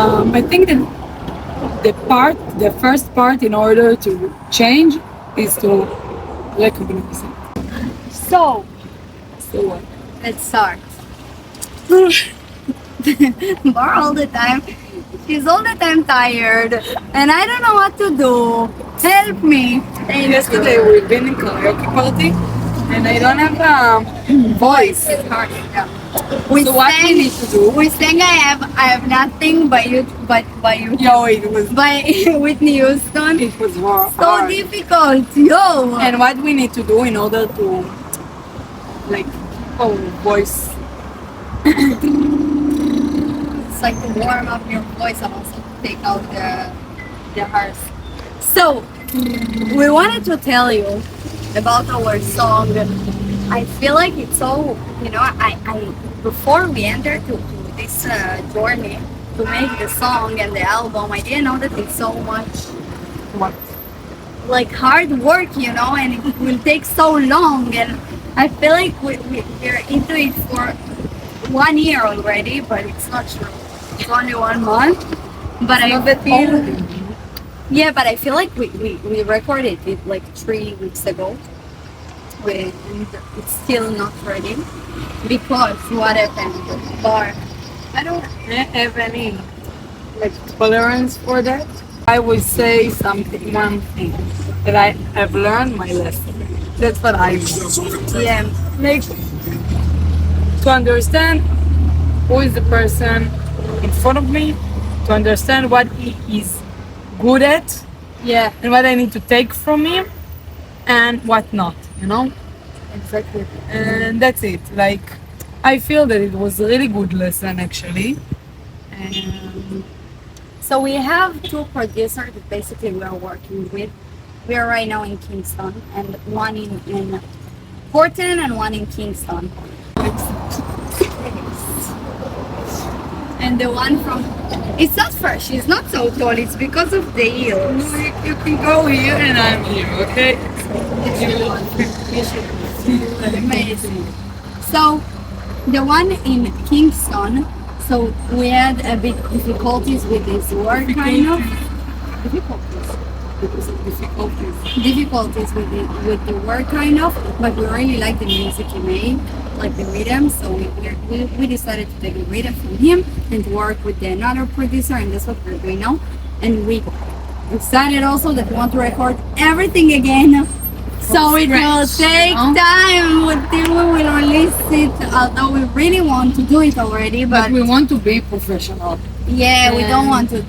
I think that the first part in order to change is to recognize it. So, So what? let's start. Bar all the time. She's all the time tired, and I don't know what to do. Help me. Yesterday we've been in karaoke party, and I don't have a voice. It's hard. Yeah. We So what we need to do? We sang I have nothing by you, but by you. Yo, it was By Whitney Houston. it was hard. So difficult. Yo. And what we need to do in order to like voice. It's like to warm up your voice and also take out the hairs. So we wanted to tell you about our song. I feel like it's so, I before we entered to this journey to make the song and the album, I didn't know that it's so much What? like hard work, and it will take so long. And I feel like we're into it for 1 year already, but it's not true. It's only 1 month. But I feel, yeah, but I feel like we recorded it like 3 weeks ago. And it's still not ready because what happened at the bar? I don't have any like tolerance for that. I will say one thing that I have learned my lesson. That's what I do. Yeah, Like to understand who is the person in front of me, to understand what he is good at, yeah, and what I need to take from him, and what not. exactly. And that's it. Like I feel that it was a really good lesson actually. And So we have 2 producers that basically we are working with. We are right now in Kingston, and one in Portland and one in Kingston. And the one from, it's not fresh, it's not so tall, it's because of the heels. you can go here and I'm here, okay? Amazing. So the one in Kingston, so we had a bit difficulties with this work, kind of Because of difficulties with the work, kind of. But we really like the music he made, like the rhythm. So we decided to take the rhythm from him and to work with another producer, and that's what we're doing now. And we decided also that we want to record everything again. So it will take time. We will release it, although we really want to do it already. But we want to be professional. Yeah, we don't want to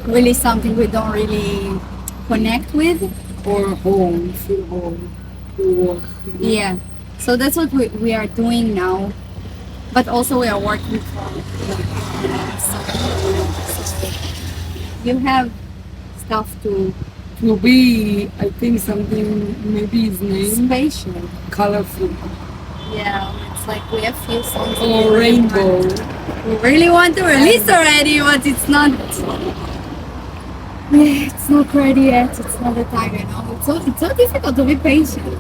release something we don't really connect with. Or home, feel home, to work. Yeah. So that's what we are doing now. But also we are working for you have stuff to be, I think something, maybe his name, spatial. colorful. Yeah, it's like we have few songs. Or rainbow. We really want to release already, but it's not. Yeah, it's not ready yet. It's not the time, It's so difficult to be patient.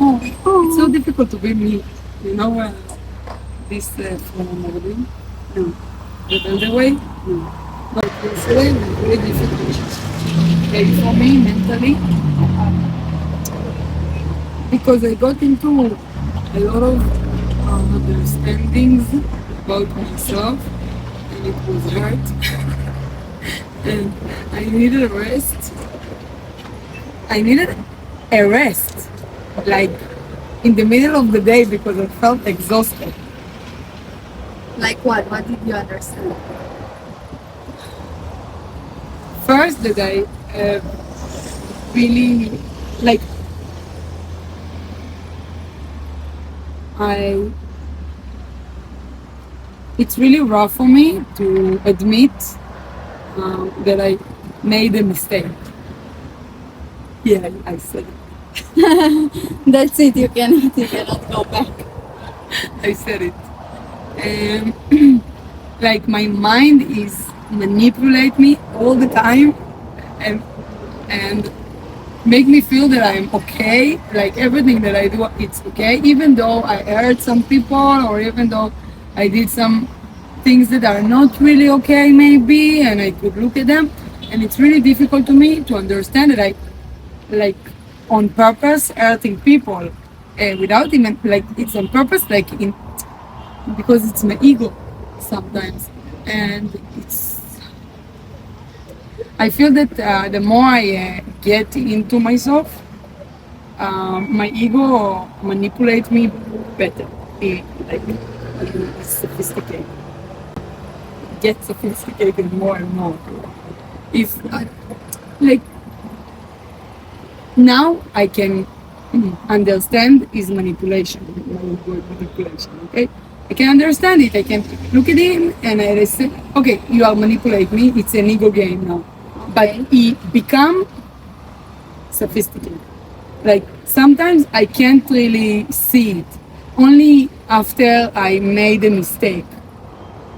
It's so difficult to be me. This from Morgan? No. The way? No. But it's really difficult. For me, mentally, because I got into a lot of understandings about myself, and it was hurt. And I needed a rest. Like in the middle of the day, because I felt exhausted. Like what? What did you understand? First, that I really like. It's really rough for me to admit that I made a mistake. Yeah, I said it. That's it. You cannot go back. I said it. And like my mind is manipulate me all the time, and make me feel that I'm okay. Like everything that I do, it's okay, even though I hurt some people, or even though I did some things that are not really okay maybe, and I could look at them, and it's really difficult to me to understand that I like on purpose hurting people without even like it's on purpose, like in because it's my ego sometimes, and it's I feel that the more I get into myself, my ego manipulates me better. Like it's sophisticated, get sophisticated more and more. If like now I can understand is manipulation, manipulation. Okay, I can understand it. I can look at him and I say, okay, you are manipulating me. It's an ego game now, but he become sophisticated. Like sometimes I can't really see it. Only after I made a mistake,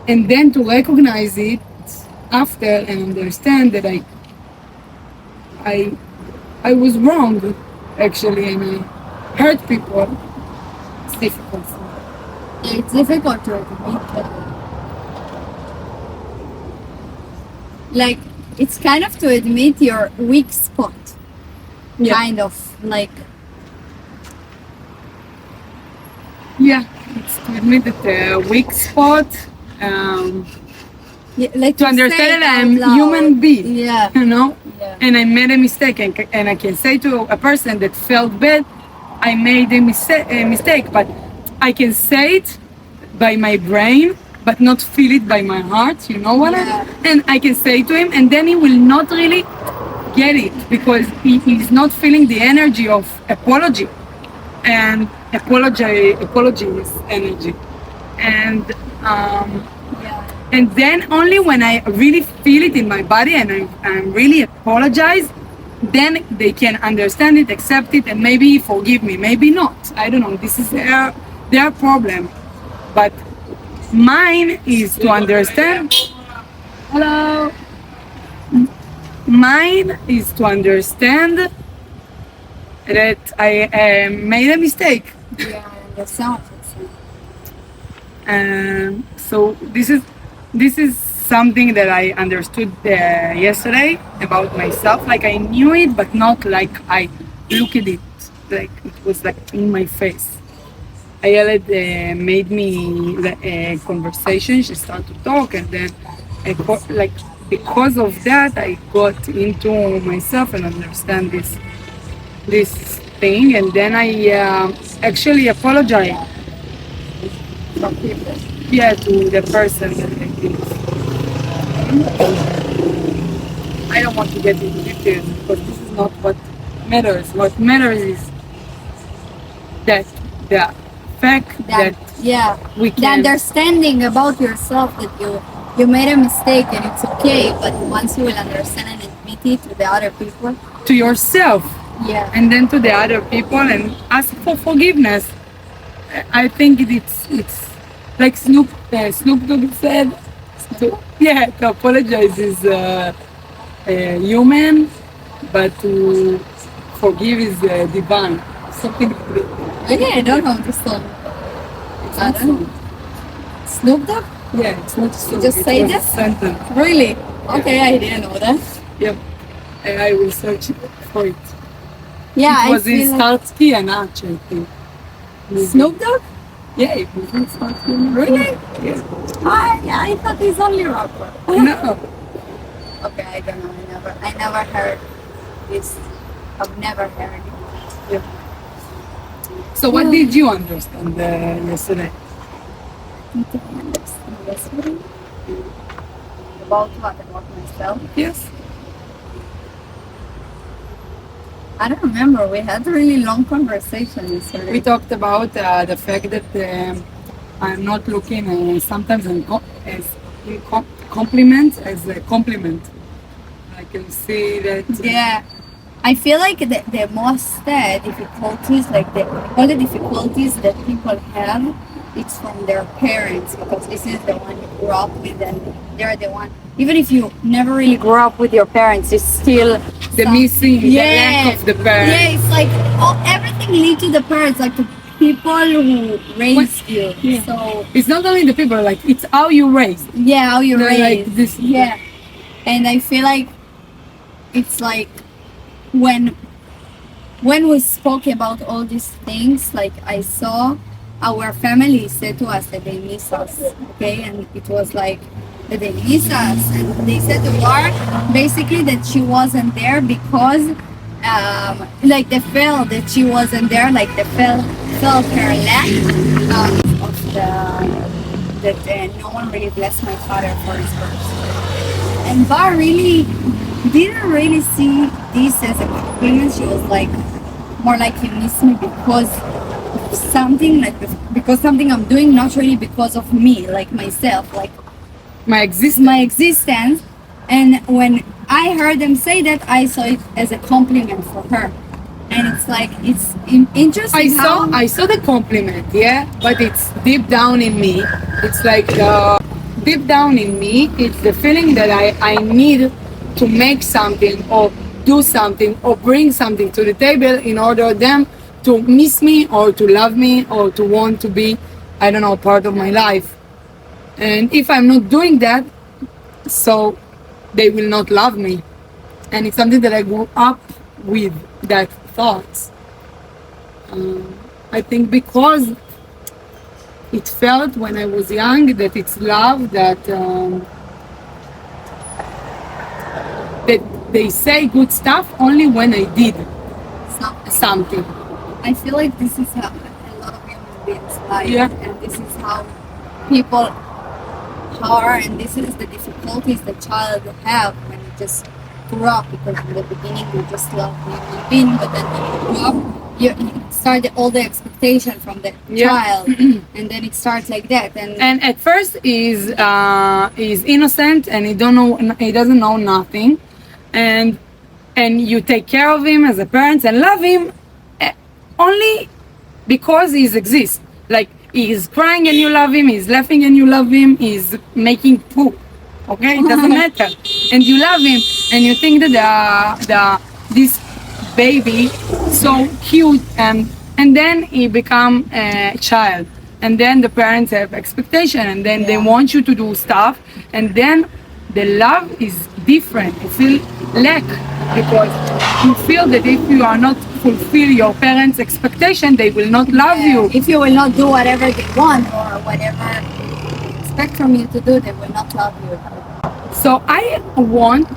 and then to recognize it after and understand that I I was wrong actually, and I hurt people. It's difficult. It's difficult to admit that. Like, it's kind of to admit your weak spot. Yeah. Kind of like, Yeah, it's to admit that the weak spot. like To understand say it that I'm out loud. human being, Yeah. you know, Yeah. and I made a mistake, and I can say to a person that felt bad, I made a mistake, but I can say it by my brain, but not feel it by my heart. You know what? Yeah. And I can say to him, and then he will not really get it because he's not feeling the energy of apology, and apology is energy, and. Yeah. And then only when I really feel it in my body and I really apologize, then they can understand it, accept it, and maybe forgive me. Maybe not. I don't know. This is their problem. But mine is to understand. Hello. Mine is to understand that I made a mistake. Yeah, I understand what you're saying. So this is something that I understood yesterday about myself. Like I knew it, but not like I look at it. Like it was like in my face. Ayelet made me a conversation. She started to talk, and then like because of that, I got into myself and understand this thing, and then I actually apologized. Yeah, to the person that I did. I don't want to get into details because this is not what matters. What matters is that the fact that yeah, we the can understanding about yourself that you made a mistake and it's okay, but once you will understand and admit it to the other people, to yourself yeah, and then to the other people and ask for forgiveness. I think it's like Snoop Dogg said. To apologize is human, but to forgive is divine. Something like that. okay, I don't know this song. It's I not don't know. Snoop Dogg? Yeah, it's not a song. Just it say was that? a sentence. Really? Okay, I didn't know that. Yep. I will search for it. Yeah, It was I in feel like Starsky and Hutch, I think. Snoop Dogg? Yeah, it was in Starsky and Hutch. Really? Yeah. I thought he's only rapper. No. Okay, I don't know. I never heard this. I've never heard it. Yeah. So what did you understand yesterday? Did I understand yesterday? About what? About myself? Yes. I don't remember. We had a really long conversation yesterday. We talked about the fact that I'm not looking sometimes as compliments as a compliment. I can see that. Yeah. I feel like the most difficulties, like all the difficulties that people have, it's from their parents because this is the one you grew up with and they're the one. Even if you never really grew up with your parents, it's still The missing, the lack of the parents. Yeah, it's like everything leads to the parents. Like people who raise you. Yeah. So It's not only the people, like it's how you raise. yeah, how you They're raise. like this. Yeah, and I feel like it's like when we spoke about all these things, like I saw our family said to us that they miss us, okay, and it was like that they miss us, and they said to her basically that she wasn't there because like they felt that she wasn't there, like they felt her lack of the that no one really blessed my father for his birth. And Bar really didn't really see this as a compliment. She was like more like he missed me because of something, like because something I'm doing, not really because of me, like myself, like My existence. my existence. And when I heard them say that, I saw it as a compliment for her. And it's like it's interesting. I saw the compliment, yeah, but it's deep down in me. It's like deep down in me, it's the feeling that I need to make something or do something or bring something to the table in order them to miss me or to love me or to want to be, I don't know, part of my life. And if I'm not doing that, so they will not love me. And it's something that I grew up with, that thoughts. I think because it felt when I was young that it's love, that that they say good stuff only when I did something. I feel like this is how a lot of human beings live, Yeah. and this is how people are, and this is the difficulties the child have when you just grew up, because in the beginning you just love human being, but then when you grow up, you start all the expectation from the child, and then it starts like that. And at first is innocent and he doesn't know nothing, and you take care of him as a parent and love him only because he exists. Like he's crying and you love him, he's laughing and you love him, he's making poop. Okay, it doesn't matter, and you love him, and you think that this baby so cute, and then he become a child, and then the parents have expectation, and then they want you to do stuff, and then the love is different. You feel lack because you feel that if you are not fulfill your parents' expectation, they will not love you. If you will not do whatever they want or whatever they expect from you to do, they will not love you. So I want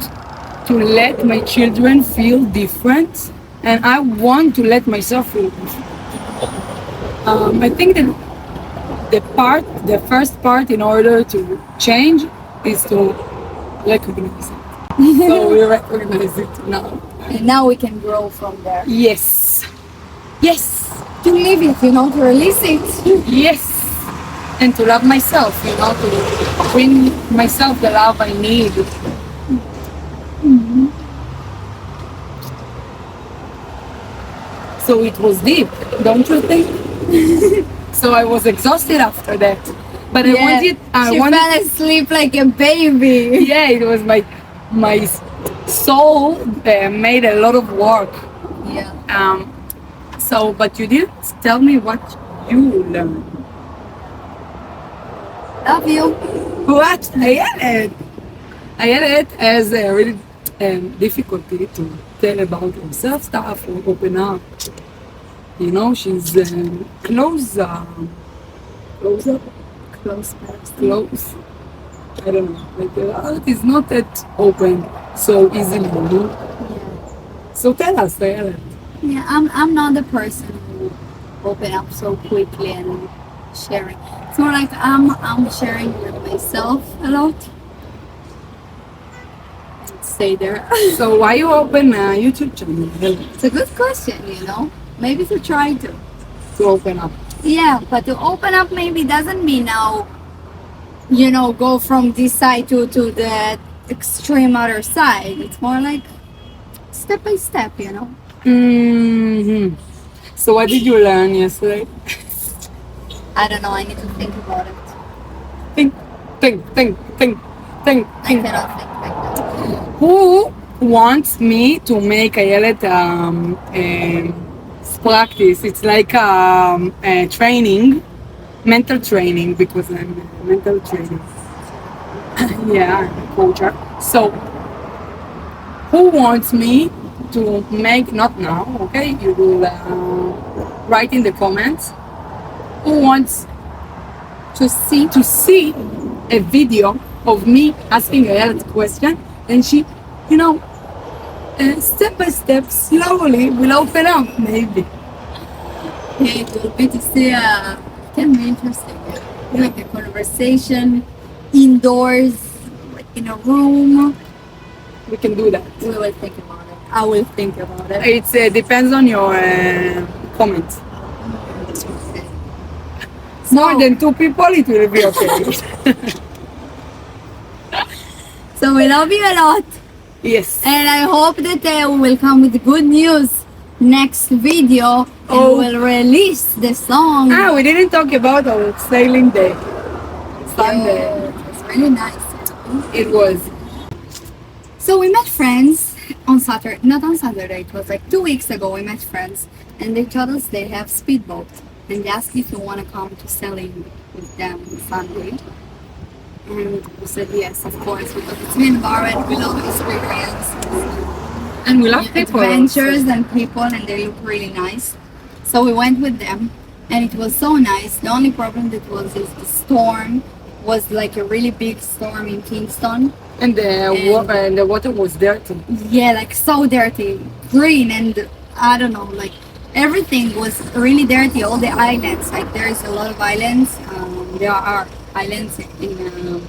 to let my children feel different, and I want to let myself feel different. I think that the first part in order to change is to recognize it. So we recognize it now. And now we can grow from there. Yes. Yes. To live it, to release it. Yes. And to love myself, to bring myself the love I need. Mm-hmm. So it was deep, don't you think? So I was exhausted after that. But I wanted fell asleep like a baby. Yeah, it was my soul made a lot of work. Yeah. So, but you didn't tell me what you learned. Love you. What? Ayelet has a really difficulty to tell about herself stuff or open up. She's close up. Close. I don't know. Like the heart is not that open so easily. Yeah. So tell us, Ayelet. Yeah, I'm not the person who open up so quickly and sharing. It's more like I'm sharing with myself a lot. Stay there. So why you open a YouTube channel? It's a good question, Maybe to try to open up. Yeah, but to open up maybe doesn't mean now, go from this side to the extreme other side. It's more like step by step, Mm-hmm. So what did you learn yesterday? I don't know. I need to think about it. Think. I cannot think like that. Who wants me to make Ayelet It's practice. It's like a training, mental training, because I'm a mental training. Yeah, I'm a coach. So, who wants me to make, not now, okay? You will write in the comments. Who wants to see a video of me asking Ayelet question, and she, you know, step by step, slowly will open up, maybe. Yeah, it will be to see. Can be interesting. Like a conversation indoors, like in a room. We can do that. We will think about it. I will think about it. It depends on your comments. More than 2 people, it will be okay. So we love you a lot, Yes. and I hope that we will come with good news next video. And Oh. we will release the song. We didn't talk about our sailing day. Sunday. Yeah, it was really nice. It was. So we met friends on Saturday, not on Saturday, it was like 2 weeks ago we met friends, and they told us they have speedboat, and they asked if we want to come to sailing with them on Sunday. And we said yes, of course, because it's me and Barrett, we love experience, And we love people. adventures and people, and they look really nice. So we went with them, and it was so nice. The only problem that was is the storm was like a really big storm in Kingston. And the water was dirty. Yeah, like so dirty, green, and I don't know, like everything was really dirty. All the islands, like there is a lot of islands. There are islands in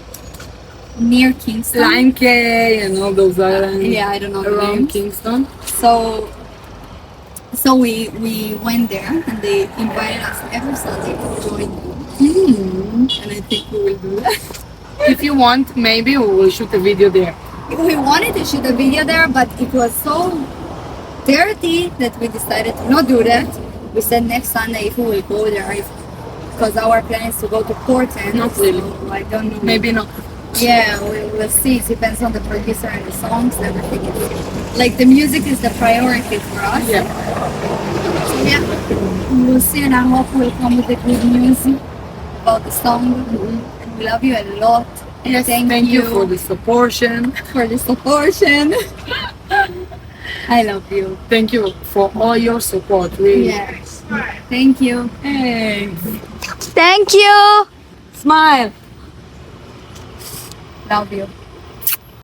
near Kingston. Line K and all those islands. Yeah, I don't know the Around names. Kingston. So we went there, and they invited us every Sunday to join them. And I think we will do that. If you want, maybe we will shoot a video there. We wanted to shoot a video there, but it was so dirty that we decided to not do that. We said next Sunday if we will go there, because our plan is to go to Portland. Not really. So I don't know. Maybe not. Yeah, we'll see. It depends on the producer and the songs. Everything is like the music is the priority for us. Yeah. So yeah, we'll see, and I hope we'll come with the good news about the song. And we love you a lot. And Yes, thank you for the support. for the support. I love you. Thank you for all your support, really. Yes. Thank you. Thanks. Thank you. Smile. Love you.